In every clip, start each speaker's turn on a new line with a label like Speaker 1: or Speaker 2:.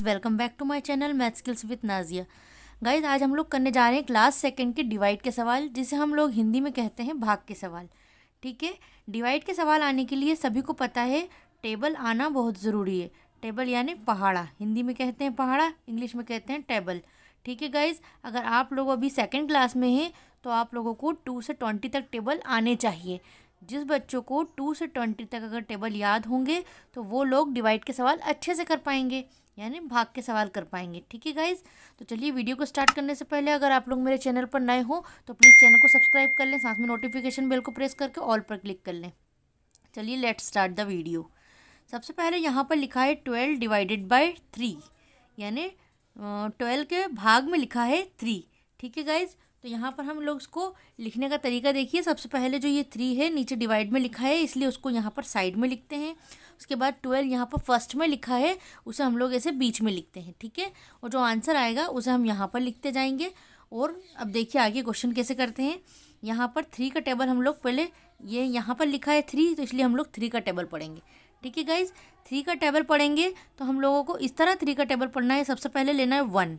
Speaker 1: Welcome back to my channel math skills with Nazia. Guys आज हम लोग करने जा रहे हैं क्लास सेकंड के डिवाइड के सवाल, जिसे हम लोग हिंदी में कहते हैं भाग के सवाल। ठीक है, डिवाइड के सवाल आने के लिए सभी को पता है टेबल आना बहुत ज़रूरी है। टेबल यानी पहाड़ा, हिंदी में कहते हैं पहाड़ा, इंग्लिश में कहते हैं टेबल। ठीक है गाइज, अगर आप लोग अभी सेकेंड क्लास में हैं तो आप लोगों को 2 से 20 तक टेबल आने चाहिए। जिस बच्चों को 2 से 20 तक अगर टेबल याद होंगे तो वो लोग डिवाइड के सवाल अच्छे से कर पाएंगे, यानी भाग के सवाल कर पाएंगे। ठीक है गाइज, तो चलिए वीडियो को स्टार्ट करने से पहले अगर आप लोग मेरे चैनल पर नए हो तो प्लीज़ चैनल को सब्सक्राइब कर लें, साथ में नोटिफिकेशन बेल को प्रेस करके ऑल पर क्लिक कर लें। चलिए लेट्स स्टार्ट द वीडियो। सबसे पहले यहाँ पर लिखा है 12 डिवाइडेड बाय 3, यानी 12 के भाग में लिखा है 3। ठीक है गाइज, तो यहाँ पर हम लोग उसको लिखने का तरीका देखिए। सबसे पहले जो ये 3 है नीचे डिवाइड में लिखा है, इसलिए उसको यहाँ पर साइड में लिखते हैं। उसके बाद 12 यहाँ पर फर्स्ट में लिखा है, उसे हम लोग ऐसे बीच में लिखते हैं। ठीक है, और जो आंसर आएगा उसे हम यहाँ पर लिखते जाएंगे। और अब देखिए आगे क्वेश्चन कैसे करते हैं। यहाँ पर 3 का टेबल हम लोग पहले, ये यहाँ पर लिखा है 3 तो इसलिए हम लोग 3 का टेबल पढ़ेंगे। ठीक है गाइज, 3 का टेबल पढ़ेंगे तो हम लोगों को इस तरह 3 का टेबल पढ़ना है। सबसे पहले लेना है 1।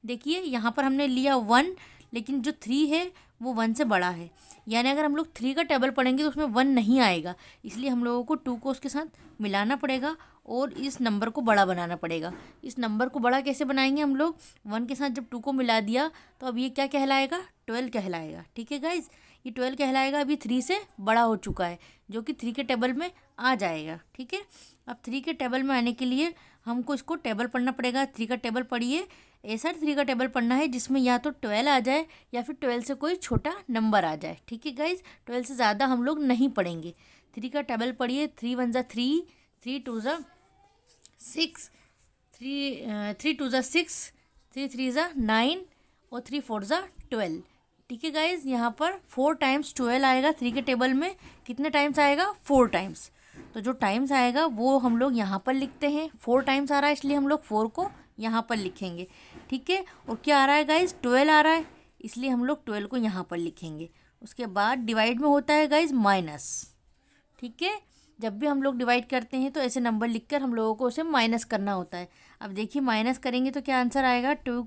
Speaker 1: देखिए यहाँ पर हमने लिया 1, लेकिन जो 3 है वो 1 से बड़ा है, यानी अगर हम लोग 3 का टेबल पढ़ेंगे तो उसमें 1 नहीं आएगा, इसलिए हम लोगों को 2 को उसके साथ मिलाना पड़ेगा और इस नंबर को बड़ा बनाना पड़ेगा। इस नंबर को बड़ा कैसे बनाएंगे हम लोग, 1 के साथ जब 2 को मिला दिया तो अब ये क्या कहलाएगा, 12 कहलाएगा। ठीक है गाइज, ये 12 कहलाएगा। अभी 3 से बड़ा हो चुका है, जो कि 3 के टेबल में आ जाएगा। ठीक है, अब 3 के टेबल में आने के लिए हमको इसको टेबल पढ़ना पड़ेगा। 3 का टेबल पढ़िए, ऐसा 3 का टेबल पढ़ना है जिसमें या तो 12 आ जाए या फिर 12 से कोई छोटा नंबर आ जाए। ठीक है गाइज, 12 से ज़्यादा हम लोग नहीं पढ़ेंगे। 3 का टेबल पढ़िए। 3 1 ज़ा 3, 3 2 ज़ा 6, 3 2 ज़ा 6, 3 3 ज़ा 9 और 3 4 ज़ा 12। ठीक है गाइज, यहाँ पर 4 टाइम्स 12 आएगा। 3 के टेबल में कितने टाइम्स आएगा, 4 टाइम्स। तो जो टाइम्स आएगा वो हम लोग यहाँ पर लिखते हैं। 4 टाइम्स आ रहा है इसलिए हम लोग 4 को यहाँ पर लिखेंगे। ठीक है, और क्या आ रहा है गाइज, 12 आ रहा है, इसलिए हम लोग 12 को यहाँ पर लिखेंगे। उसके बाद डिवाइड में होता है गाइज माइनस। ठीक है, जब भी हम लोग डिवाइड करते हैं तो ऐसे नंबर लिखकर हम लोगों को उसे माइनस करना होता है। अब देखिए माइनस करेंगे तो क्या आंसर आएगा, 2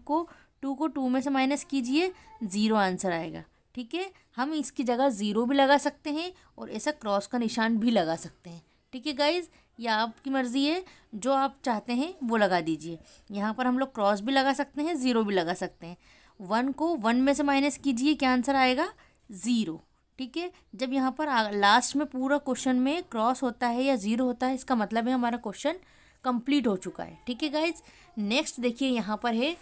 Speaker 1: को 2 में से माइनस कीजिए, 0 आंसर आएगा। ठीक है, हम इसकी जगह 0 भी लगा सकते हैं और ऐसा क्रॉस का निशान भी लगा सकते हैं। ठीक है गाइज, या आपकी मर्ज़ी है, जो आप चाहते हैं वो लगा दीजिए। यहाँ पर हम लोग क्रॉस भी लगा सकते हैं, 0 भी लगा सकते हैं। 1 को 1 में से माइनस कीजिए, क्या आंसर आएगा, 0। ठीक है, जब यहाँ पर लास्ट में पूरा क्वेश्चन में क्रॉस होता है या 0 होता है, इसका मतलब है हमारा क्वेश्चन कंप्लीट हो चुका है। ठीक है गाइज, नेक्स्ट देखिए यहाँ पर है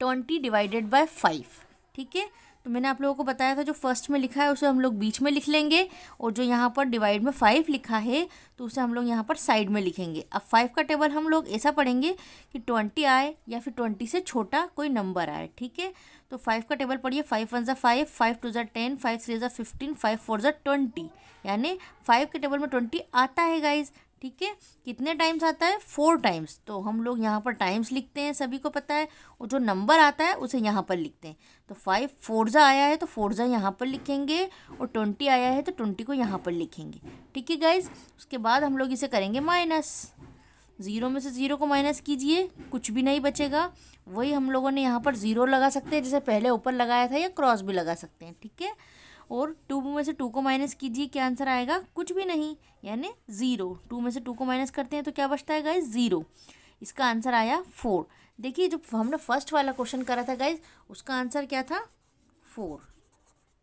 Speaker 1: 20 डिवाइडेड बाय 5। ठीक है, तो मैंने आप लोगों को बताया था जो फर्स्ट में लिखा है उसे हम लोग बीच में लिख लेंगे, और जो यहाँ पर डिवाइड में 5 लिखा है तो उसे हम लोग यहाँ पर साइड में लिखेंगे। अब 5 का टेबल हम लोग ऐसा पढ़ेंगे कि 20 आए या फिर 20 से छोटा कोई नंबर आए। ठीक है, तो 5 का टेबल पढ़िए। 5 1 ज़ा 5, 5 2 ज़ा 10, 5 3 ज़ा 15, 5 4 ज़ा 20, यानी 5 के टेबल में 20 आता है गाइज। ठीक है, कितने टाइम्स आता है, 4 टाइम्स। तो हम लोग यहाँ पर टाइम्स लिखते हैं, सभी को पता है, और जो नंबर आता है उसे यहाँ पर लिखते हैं। तो 5 4 ज़ा आया है तो 4 ज़ा यहाँ पर लिखेंगे, और 20 आया है तो 20 को यहाँ पर लिखेंगे। ठीक है गाइज, उसके बाद हम लोग इसे करेंगे माइनस। 0 में से 0 को माइनस कीजिए, कुछ भी नहीं बचेगा। वही हम लोगों ने यहाँ पर 0 लगा सकते हैं जैसे पहले ऊपर लगाया था, या क्रॉस भी लगा सकते हैं। ठीक है, और 2 में से 2 को माइनस कीजिए, क्या आंसर आएगा, कुछ भी नहीं, यानी 0। 2 में से 2 को माइनस करते हैं तो क्या बचता है गाइज, 0। इसका आंसर आया 4। देखिए जो हमने फर्स्ट वाला क्वेश्चन करा था गाइज, उसका आंसर क्या था, 4।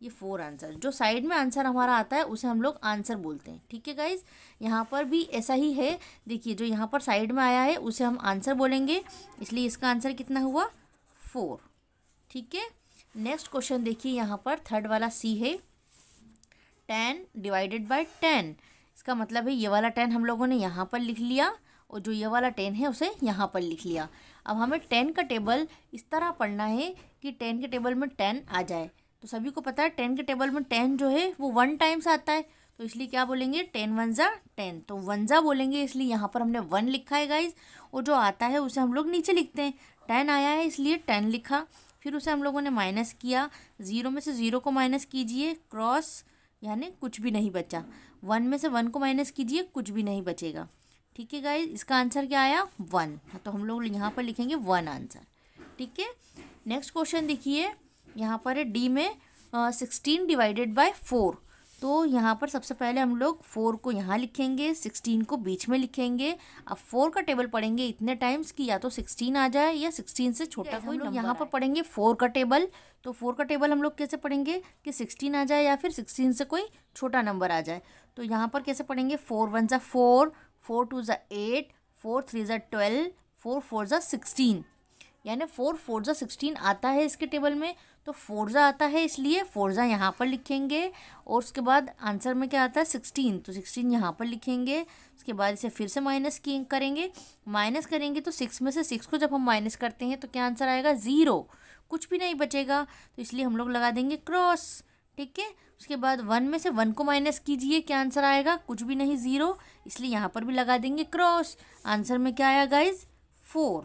Speaker 1: ये 4 आंसर, जो साइड में आंसर हमारा आता है उसे हम लोग आंसर बोलते हैं। ठीक है गाइज, यहाँ पर भी ऐसा ही है। देखिए जो यहाँ पर साइड में आया है उसे हम आंसर बोलेंगे, इसलिए इसका आंसर कितना हुआ, 4। ठीक है, नेक्स्ट क्वेश्चन देखिए, यहाँ पर थर्ड वाला सी है 10 डिवाइडेड बाय 10। इसका मतलब है ये वाला 10 हम लोगों ने यहाँ पर लिख लिया, और जो ये वाला 10 है उसे यहाँ पर लिख लिया। अब हमें 10 का टेबल इस तरह पढ़ना है कि 10 के टेबल में 10 आ जाए। तो सभी को पता है 10 के टेबल में 10 जो है वो 1 टाइम्स आता है, तो इसलिए क्या बोलेंगे, 10 1 ज़ा 10, तो 1 ज़ा बोलेंगे, इसलिए यहाँ पर हमने 1 लिखा है गाइज। और जो आता है उसे हम लोग नीचे लिखते हैं। 10 आया है इसलिए 10 लिखा, फिर उसे हम लोगों ने माइनस किया। 0 में से 0 को माइनस कीजिए, क्रॉस, यानी कुछ भी नहीं बचा। 1 में से 1 को माइनस कीजिए, कुछ भी नहीं बचेगा। ठीक है गाइज, इसका आंसर क्या आया 1, तो हम लोग यहाँ पर लिखेंगे 1 आंसर। ठीक है, नेक्स्ट क्वेश्चन देखिए, यहाँ पर है डी में 16 डिवाइडेड बाय 4। तो यहाँ पर सबसे पहले हम लोग 4 को यहाँ लिखेंगे, 16 को बीच में लिखेंगे। अब 4 का टेबल पढ़ेंगे इतने टाइम्स कि या तो 16 आ जाए या 16 से छोटा कोई नंबर। यहाँ पर पढ़ेंगे 4 का टेबल, तो 4 का टेबल हम लोग कैसे पढ़ेंगे कि 16 आ जाए या फिर 16 से कोई छोटा नंबर आ जाए। तो यहाँ पर कैसे पढ़ेंगे, 4 1 ज़ा 4, 4 2 ज़ा 8, 4 3 ज़ा 12, 4 4 ज़ा 16, यानी 4 4 ज़ा 16 आता है इसके टेबल में। तो 4 ज़ा आता है इसलिए 4 ज़ा यहाँ पर लिखेंगे, और उसके बाद आंसर में क्या आता है 16, तो 16 यहाँ पर लिखेंगे। उसके बाद इसे फिर से माइनस करेंगे तो 6 में से 6 को जब हम माइनस करते हैं तो क्या आंसर आएगा 0, कुछ भी नहीं बचेगा, तो इसलिए हम लोग लगा देंगे क्रॉस। ठीक है, उसके बाद 1 में से 1 को माइनस कीजिए, क्या आंसर आएगा, कुछ भी नहीं 0, इसलिए यहाँ पर भी लगा देंगे क्रॉस। आंसर में क्या आया गाइज 4।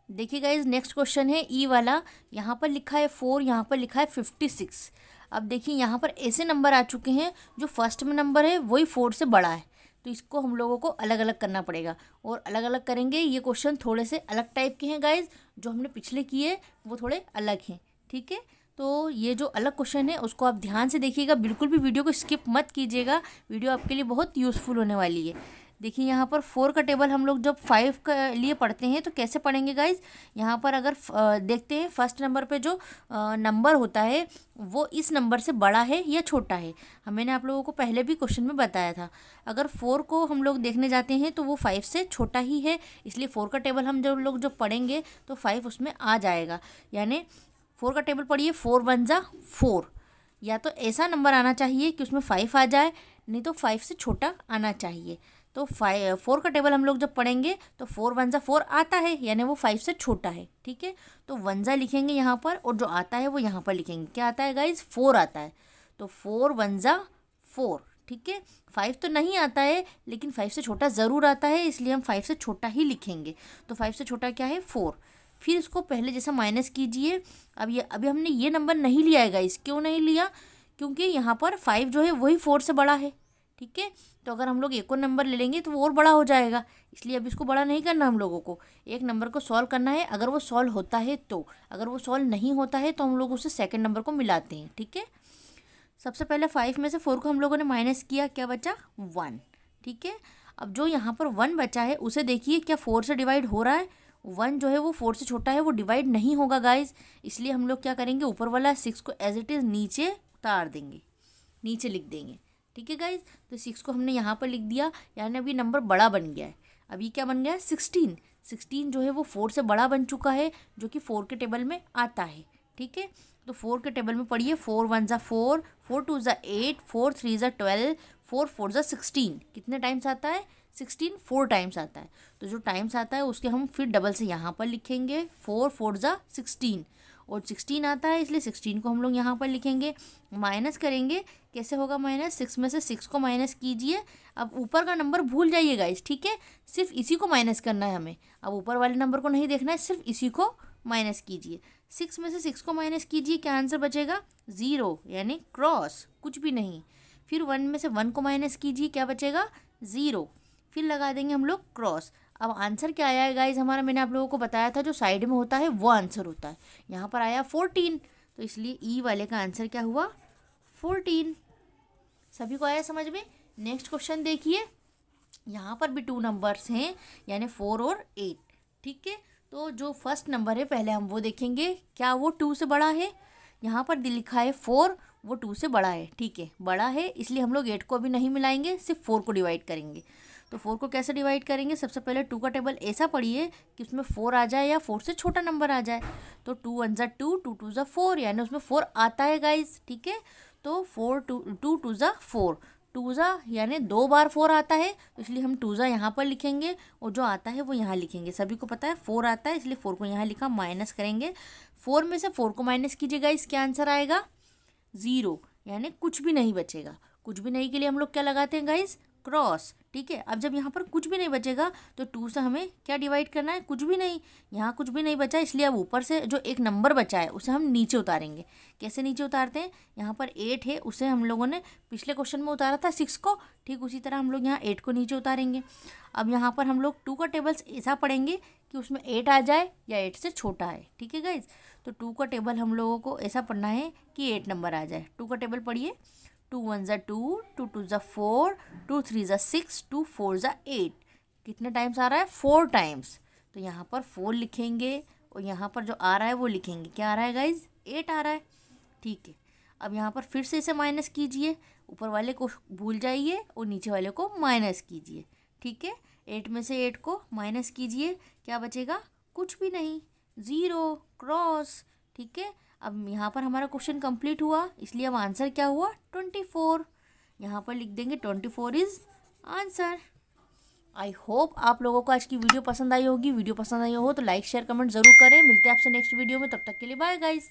Speaker 1: देखिए गाइज, नेक्स्ट क्वेश्चन है ई वाला, यहाँ पर लिखा है 4, यहाँ पर लिखा है 56। अब देखिए यहाँ पर ऐसे नंबर आ चुके हैं जो फर्स्ट में नंबर है वही 4 से बड़ा है, तो इसको हम लोगों को अलग अलग करना पड़ेगा, और अलग अलग करेंगे। ये क्वेश्चन थोड़े से अलग टाइप के हैं गाइज, जो हमने पिछले किए वो थोड़े अलग हैं। ठीक है, तो ये जो अलग क्वेश्चन है उसको आप ध्यान से देखिएगा, बिल्कुल भी वीडियो को स्किप मत कीजिएगा, वीडियो आपके लिए बहुत यूज़फुल होने वाली है। देखिए यहाँ पर 4 का टेबल हम लोग जब 5 के लिए पढ़ते हैं तो कैसे पढ़ेंगे गाइज, यहाँ पर अगर देखते हैं फर्स्ट नंबर पे जो नंबर होता है वो इस नंबर से बड़ा है या छोटा है। मैंने आप लोगों को पहले भी क्वेश्चन में बताया था, अगर 4 को हम लोग देखने जाते हैं तो वो 5 से छोटा ही है, इसलिए 4 का टेबल हम जब पढ़ेंगे तो 5 उसमें आ जाएगा। यानी 4 का टेबल पढ़िए, 4 1 ज़ा 4, या तो ऐसा नंबर आना चाहिए कि उसमें 5 आ जाए, नहीं तो 5 से छोटा आना चाहिए। तो 4 का टेबल हम लोग जब पढ़ेंगे तो 4 1 ज़ा 4 आता है, यानी वो 5 से छोटा है। ठीक है, तो 1 ज़ा लिखेंगे यहाँ पर, और जो आता है वो यहाँ पर लिखेंगे। क्या आता है गाइज 4 आता है, तो 4 1 ज़ा 4। ठीक है, 5 तो नहीं आता है लेकिन 5 से छोटा ज़रूर आता है, इसलिए हम 5 से छोटा ही लिखेंगे। तो 5 से छोटा क्या है 4। फिर इसको पहले जैसा माइनस कीजिए। अभी हमने ये नंबर नहीं लिया है गाइज, क्यों नहीं लिया, क्योंकि यहाँ पर 5 जो है वही 4 से बड़ा है। ठीक है, तो अगर हम लोग एक और नंबर ले लेंगे तो वो और बड़ा हो जाएगा, इसलिए अब इसको बड़ा नहीं करना हम लोगों को, एक नंबर को सॉल्व करना है। अगर वो सॉल्व होता है तो, अगर वो सॉल्व नहीं होता है तो हम लोग उसे सेकंड नंबर को मिलाते हैं। ठीक है, सबसे पहले 5 में से 4 को हम लोगों ने माइनस किया, क्या बचा 1। ठीक है, अब जो यहाँ पर 1 बचा है उसे देखिए क्या 4 से डिवाइड हो रहा है। 1 जो है वो 4 से छोटा है, वो डिवाइड नहीं होगा गाइज, इसलिए हम लोग क्या करेंगे, ऊपर वाला 6 को एज इट इज़ नीचे उतार देंगे, नीचे लिख देंगे। ठीक है गाइज, तो 6 को हमने यहाँ पर लिख दिया, यानी अभी नंबर बड़ा बन गया है। अभी क्या बन गया है 16। 16 जो है वो 4 से बड़ा बन चुका है, जो कि 4 के टेबल में आता है। ठीक है, तो 4 के टेबल में पढ़िए, 4 1 ज़ा 4, 4 2 ज़ा 8, 4 3 ज़ा 12, 4 4 ज़ा 16। कितने टाइम्स आता है 16, 4 टाइम्स आता है। तो जो टाइम्स आता है उसके हम फिर डबल से यहाँ पर लिखेंगे, 4 4 ज़ा 16, और 16 आता है इसलिए 16 को हम लोग यहाँ पर लिखेंगे। माइनस करेंगे, कैसे होगा माइनस, 6 में से 6 को माइनस कीजिए। अब ऊपर का नंबर भूल जाइएगा इस, ठीक है, सिर्फ इसी को माइनस करना है हमें, अब ऊपर वाले नंबर को नहीं देखना है, सिर्फ इसी को माइनस कीजिए। 6 में से 6 को माइनस कीजिए, क्या आंसर बचेगा 0, यानी क्रॉस, कुछ भी नहीं। फिर 1 में से 1 को माइनस कीजिए, क्या बचेगा 0, फिर लगा देंगे हम लोग क्रॉस। अब आंसर क्या आया है गाइज हमारा, मैंने आप लोगों को बताया था जो साइड में होता है वो आंसर होता है। यहाँ पर आया 14, तो इसलिए ई वाले का आंसर क्या हुआ 14। सभी को आया समझ में। नेक्स्ट क्वेश्चन देखिए, यहाँ पर भी 2 नंबर्स हैं, यानी 4 और 8। ठीक है, तो जो फर्स्ट नंबर है पहले हम वो देखेंगे, क्या वो 2 से बड़ा है। यहाँ पर लिखा है 4, वो 2 से बड़ा है। ठीक है, बड़ा है इसलिए हम लोग 8 को अभी नहीं मिलाएंगे, सिर्फ 4 को डिवाइड करेंगे। तो 4 को कैसे डिवाइड करेंगे, सबसे पहले 2 का टेबल ऐसा पढ़िए कि उसमें 4 आ जाए या 4 से छोटा नंबर आ जाए। तो 2 1 ज़ा 2, 2 2 ज़ा 4, यानी उसमें 4 आता है गाइज। ठीक है, तो 2 2 ज़ा 4, 2 ज़ा यानी 2 बार 4 आता है, तो इसलिए हम 2 ज़ा यहाँ पर लिखेंगे, और जो आता है वो यहाँ लिखेंगे। सभी को पता है 4 आता है, इसलिए 4 को यहाँ लिखा, माइनस करेंगे। 4 में से 4 को माइनस कीजिएगा, इसका आंसर आएगा 0, यानी कुछ भी नहीं बचेगा। कुछ भी नहीं के लिए हम लोग क्या लगाते हैं गाइज, क्रॉस। ठीक है, अब जब यहाँ पर कुछ भी नहीं बचेगा तो 2 से हमें क्या डिवाइड करना है, कुछ भी नहीं। यहाँ कुछ भी नहीं बचा, इसलिए अब ऊपर से जो एक नंबर बचा है उसे हम नीचे उतारेंगे। कैसे नीचे उतारते हैं, यहाँ पर 8 है, उसे हम लोगों ने पिछले क्वेश्चन में उतारा था 6 को, ठीक उसी तरह हम लोग यहाँ 8 को नीचे उतारेंगे। अब यहाँ पर हम लोग 2 का टेबल्स ऐसा पढ़ेंगे कि उसमें 8 आ जाए या 8 से छोटा है। ठीक है गाइज, तो 2 का टेबल हम लोगों को ऐसा पढ़ना है कि 8 नंबर आ जाए। 2 का टेबल पढ़िए, 2 1 ज़ा 2, 2 2 ज़ा 4, 2 3 ज़ा 6, 2 4 ज़ा 8। कितने टाइम्स आ रहा है, 4 टाइम्स। तो यहाँ पर 4 लिखेंगे और यहाँ पर जो आ रहा है वो लिखेंगे। क्या आ रहा है गाइज, 8 आ रहा है। ठीक है, अब यहाँ पर फिर से इसे माइनस कीजिए, ऊपर वाले को भूल जाइए और नीचे वाले को माइनस कीजिए। ठीक है, 8 में से 8 को माइनस कीजिए, क्या बचेगा, कुछ भी नहीं, 0, क्रॉस। ठीक है, अब यहाँ पर हमारा क्वेश्चन कंप्लीट हुआ, इसलिए अब आंसर क्या हुआ, 24। यहाँ पर लिख देंगे 24 इज आंसर। आई होप आप लोगों को आज की वीडियो पसंद आई होगी। वीडियो पसंद आई हो तो लाइक शेयर कमेंट जरूर करें। मिलते हैं आपसे नेक्स्ट वीडियो में, तब तक के लिए बाय गाइज।